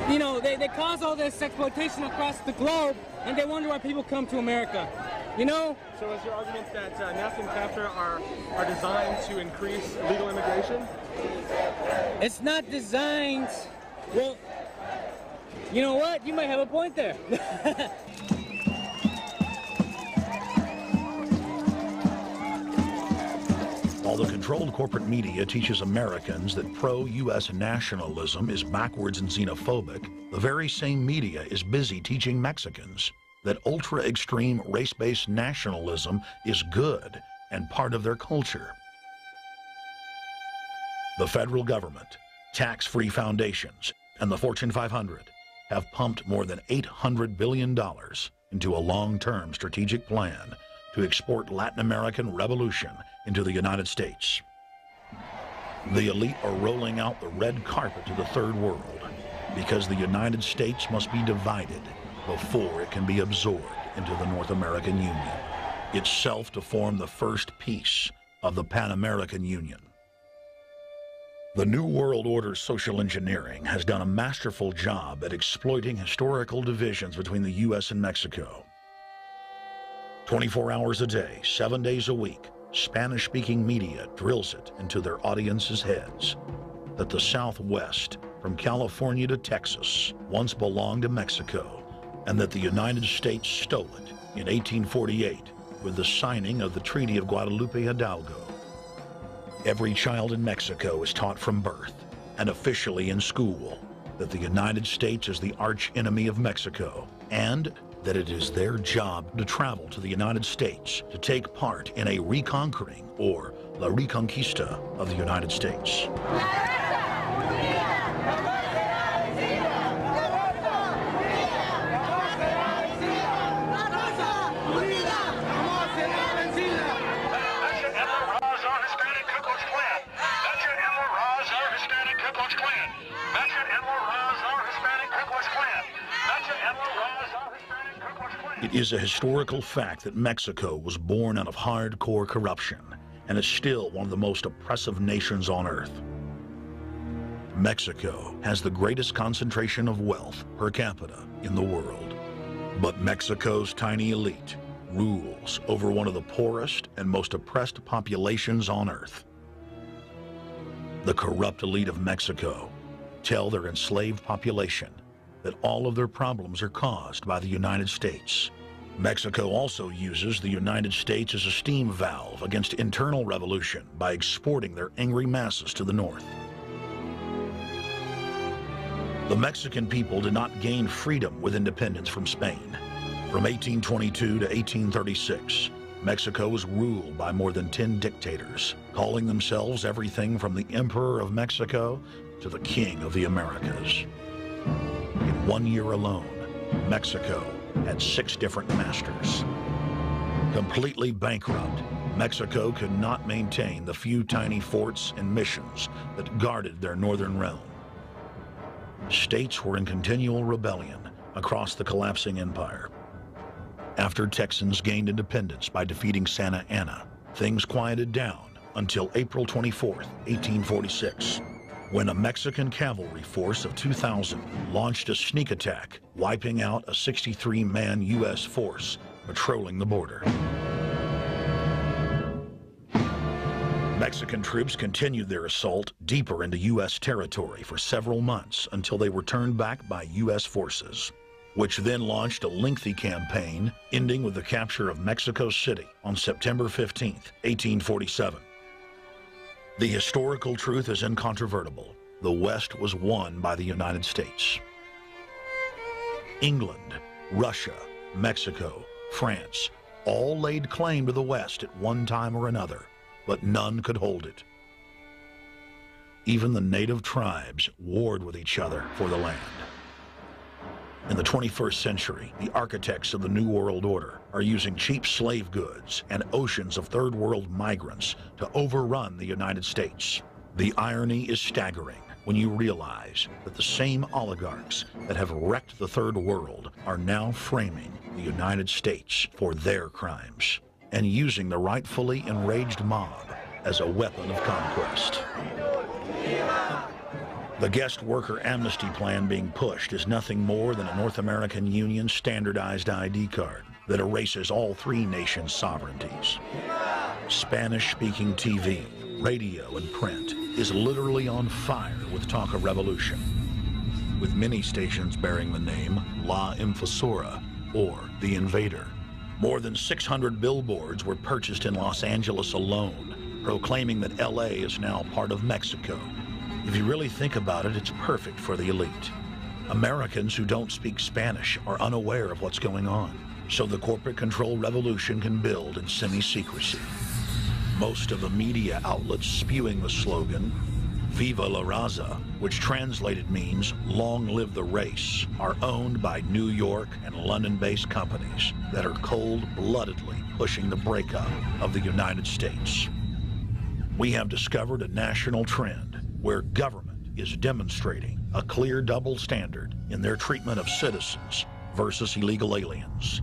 You know, they cause all this exploitation across the globe, and they wonder why people come to America. You know? So is your argument that NAFTA and CAFTA are designed to increase legal immigration? It's not designed... Well, you know what? You might have a point there. While the controlled corporate media teaches Americans that pro-U.S. nationalism is backwards and xenophobic, the very same media is busy teaching Mexicans that ultra-extreme race-based nationalism is good and part of their culture. The federal government, tax-free foundations, and the Fortune 500 have pumped more than $800 billion into a long-term strategic plan to export Latin American revolution into the United States. The elite are rolling out the red carpet to the third world because the United States must be divided before it can be absorbed into the North American Union, itself to form the first piece of the Pan-American Union. The New World Order's social engineering has done a masterful job at exploiting historical divisions between the U.S. and Mexico. 24 hours a day, 7 days a week, Spanish-speaking media drills it into their audiences' heads that the Southwest, from California to Texas, once belonged to Mexico, and that the United States stole it in 1848 with the signing of the Treaty of Guadalupe Hidalgo. Every child in Mexico is taught from birth, and officially in school, that the United States is the arch enemy of Mexico, and that it is their job to travel to the United States to take part in a reconquering, or La Reconquista, of the United States. It is a historical fact that Mexico was born out of hardcore corruption and is still one of the most oppressive nations on earth. Mexico has the greatest concentration of wealth per capita in the world, but Mexico's tiny elite rules over one of the poorest and most oppressed populations on earth. The corrupt elite of Mexico tell their enslaved population that all of their problems are caused by the United States. Mexico also uses the United States as a steam valve against internal revolution by exporting their angry masses to the north. The Mexican people did not gain freedom with independence from Spain. From 1822 to 1836, Mexico was ruled by more than 10 dictators, calling themselves everything from the Emperor of Mexico to the King of the Americas. In 1 year alone, Mexico had 6 different masters. Completely bankrupt, Mexico could not maintain the few tiny forts and missions that guarded their northern realm. States were in continual rebellion across the collapsing empire. After Texans gained independence by defeating Santa Anna, things quieted down until April 24, 1846. When a Mexican cavalry force of 2,000 launched a sneak attack, wiping out a 63-man U.S. force patrolling the border. Mexican troops continued their assault deeper into U.S. territory for several months until they were turned back by U.S. forces, which then launched a lengthy campaign ending with the capture of Mexico City on September 15, 1847. The historical truth is incontrovertible. The West was won by the United States. England, Russia, Mexico, France, all laid claim to the West at one time or another, but none could hold it. Even the native tribes warred with each other for the land. In the 21st century, the architects of the New World Order are using cheap slave goods and oceans of third world migrants to overrun the United States. The irony is staggering when you realize that the same oligarchs that have wrecked the third world are now framing the United States for their crimes and using the rightfully enraged mob as a weapon of conquest. The guest worker amnesty plan being pushed is nothing more than a North American Union standardized ID card that erases all three nations' sovereignties. Spanish-speaking TV, radio, and print is literally on fire with talk of revolution, with many stations bearing the name La Invasora, or The Invader. More than 600 billboards were purchased in Los Angeles alone, proclaiming that LA is now part of Mexico. If you really think about it, it's perfect for the elite. Americans who don't speak Spanish are unaware of what's going on, so the corporate control revolution can build in semi-secrecy. Most of the media outlets spewing the slogan, Viva la Raza, which translated means long live the race, are owned by New York and London-based companies that are cold-bloodedly pushing the breakup of the United States. We have discovered a national trend where government is demonstrating a clear double standard in their treatment of citizens versus illegal aliens.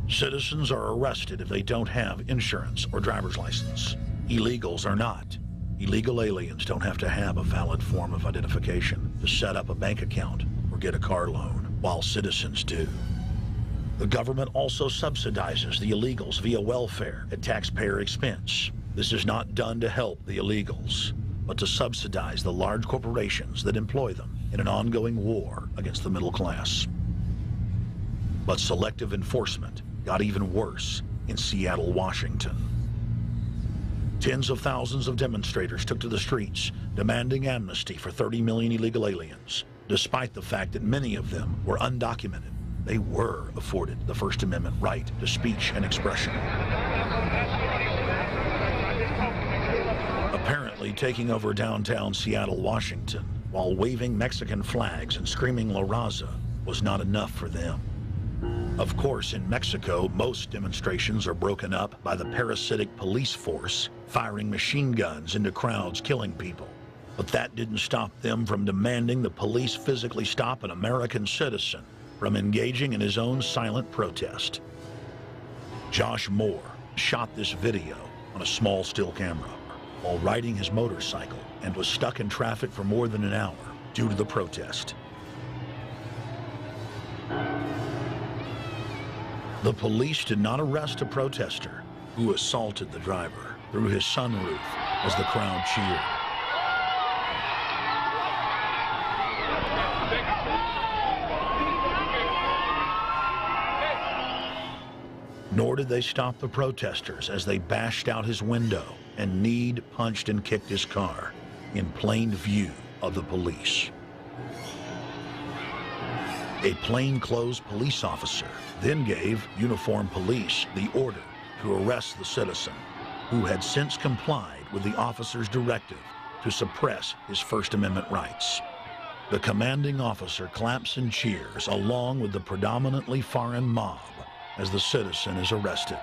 Citizens are arrested if they don't have insurance or driver's license. Illegals are not. Illegal aliens don't have to have a valid form of identification to set up a bank account or get a car loan, while citizens do. The government also subsidizes the illegals via welfare at taxpayer expense. This is not done to help the illegals, but to subsidize the large corporations that employ them in an ongoing war against the middle class. But selective enforcement got even worse in Seattle, Washington. Tens of thousands of demonstrators took to the streets, demanding amnesty for 30 million illegal aliens. Despite the fact that many of them were undocumented, they were afforded the First Amendment right to speech and expression. Apparently taking over downtown Seattle, Washington, while waving Mexican flags and screaming La Raza was not enough for them. Of course, in Mexico, most demonstrations are broken up by the parasitic police force, firing machine guns into crowds, killing people. But that didn't stop them from demanding the police physically stop an American citizen from engaging in his own silent protest. Josh Moore shot this video on a small still camera while riding his motorcycle and was stuck in traffic for more than an hour due to the protest. The police did not arrest a protester who assaulted the driver through his sunroof as the crowd cheered. Nor did they stop the protesters as they bashed out his window and kneed, punched, and kicked his car in plain view of the police. A plainclothes police officer then gave uniformed police the order to arrest the citizen, who had since complied with the officer's directive to suppress his First Amendment rights. The commanding officer claps and cheers along with the predominantly foreign mob as the citizen is arrested.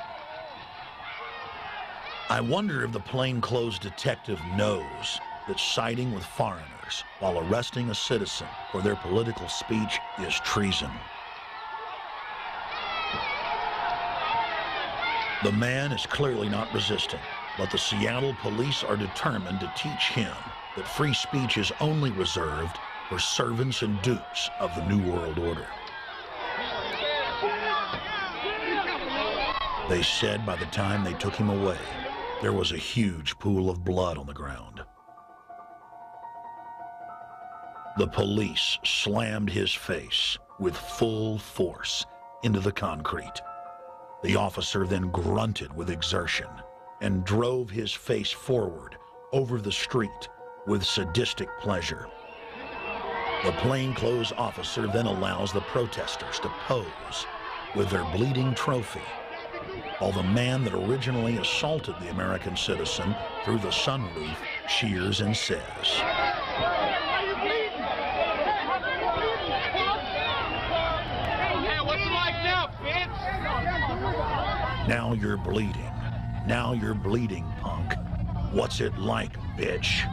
I wonder if the plainclothes detective knows that siding with foreigners while arresting a citizen for their political speech is treason. The man is clearly not resisting, but the Seattle police are determined to teach him that free speech is only reserved for servants and dupes of the New World Order. They said by the time they took him away, there was a huge pool of blood on the ground. The police slammed his face with full force into the concrete. The officer then grunted with exertion and drove his face forward over the street with sadistic pleasure. The plainclothes officer then allows the protesters to pose with their bleeding trophy, while the man that originally assaulted the American citizen through the sunroof cheers and says, "Hey, what's it like now, bitch? "Now you're bleeding. Now you're bleeding, punk. What's it like, bitch?"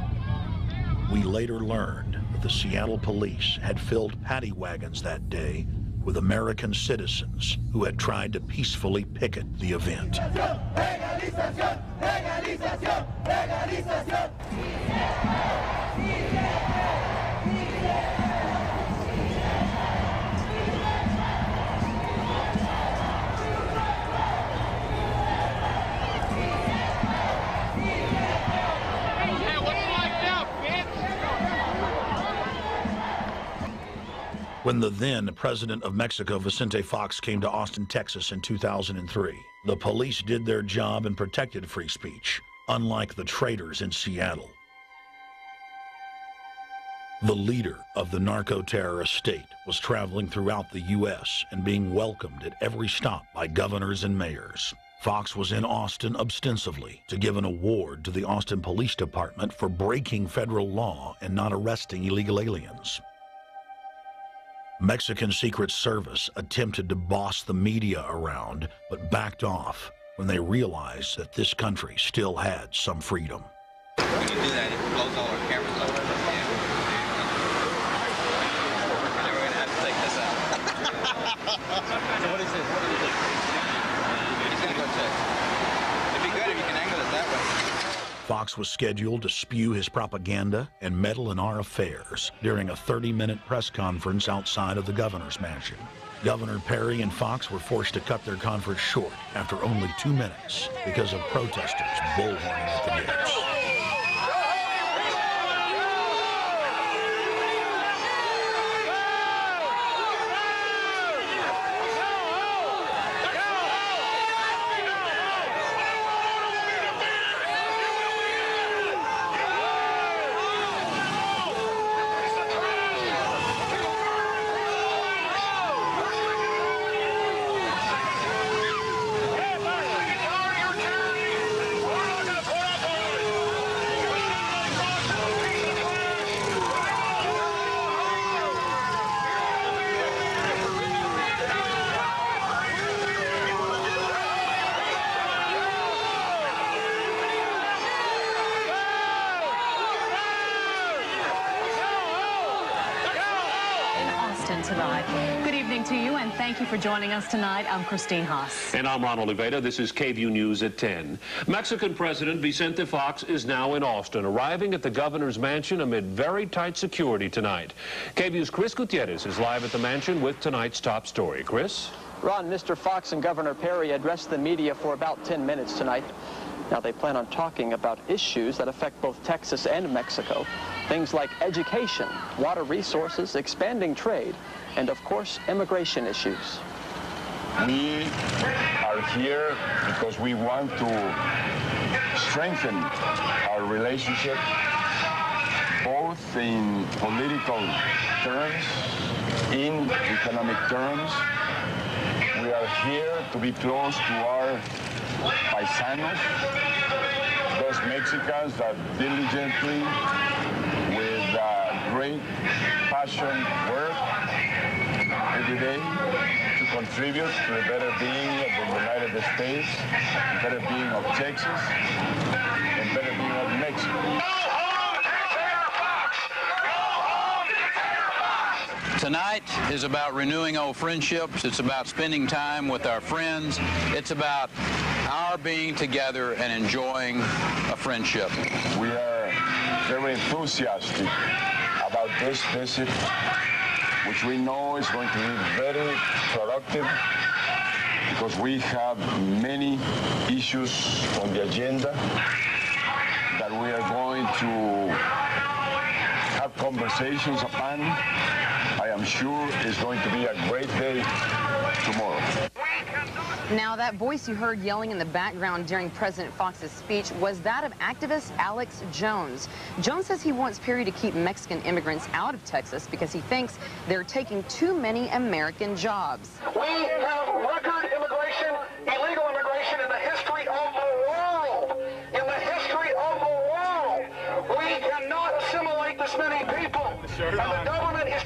We later learned that the Seattle police had filled paddy wagons that day with American citizens who had tried to peacefully picket the event. Legalización, legalización, legalización. When the then president of Mexico, Vicente Fox, came to Austin, Texas in 2003, the police did their job and protected free speech, unlike the traitors in Seattle. The leader of the narco-terrorist state was traveling throughout the U.S. and being welcomed at every stop by governors and mayors. Fox was in Austin ostensibly to give an award to the Austin Police Department for breaking federal law and not arresting illegal aliens. Mexican Secret Service attempted to boss the media around, but backed off when they realized that this country still had some freedom. We can do that if we close all our cameras over. And then we're going to have to take this out. So what is this? What do you think? He's going to go check. It'd be good if you can angle it that way. Fox was scheduled to spew his propaganda and meddle in our affairs during a 30-minute press conference outside of the governor's mansion. Governor Perry and Fox were forced to cut their conference short after only 2 minutes because of protesters bullhorning at the gates. Tonight. Good evening to you, and thank you for joining us tonight. I'm Christine Haas. And I'm Ron Oliveira. This is KVUE News at 10. Mexican President Vicente Fox is now in Austin, arriving at the governor's mansion amid very tight security tonight. KVUE's Chris Gutierrez is live at the mansion with tonight's top story. Chris? Ron, Mr. Fox and Governor Perry addressed the media for about 10 minutes tonight. Now, they plan on talking about issues that affect both Texas and Mexico. Things like education, water resources, expanding trade, and, of course, immigration issues. We are here because we want to strengthen our relationship, both in political terms, in economic terms. We are here to be close to our paisanos, those Mexicans that diligently, with great passion, work every day to contribute to the better being of the United States, the better being of Texas, and better being of Mexico. Tonight is about renewing old friendships. It's about spending time with our friends. It's about our being together and enjoying a friendship. We are very enthusiastic about this visit, which we know is going to be very productive because we have many issues on the agenda that we are going to have conversations upon. I am sure it's going to be a great day tomorrow. Now, that voice you heard yelling in the background during President Fox's speech was that of activist Alex Jones. Jones says he wants Perry to keep Mexican immigrants out of Texas because he thinks they're taking too many American jobs. We have record immigration, illegal immigration in the history of the world. In the history of the world, we cannot assimilate this many people. And the government is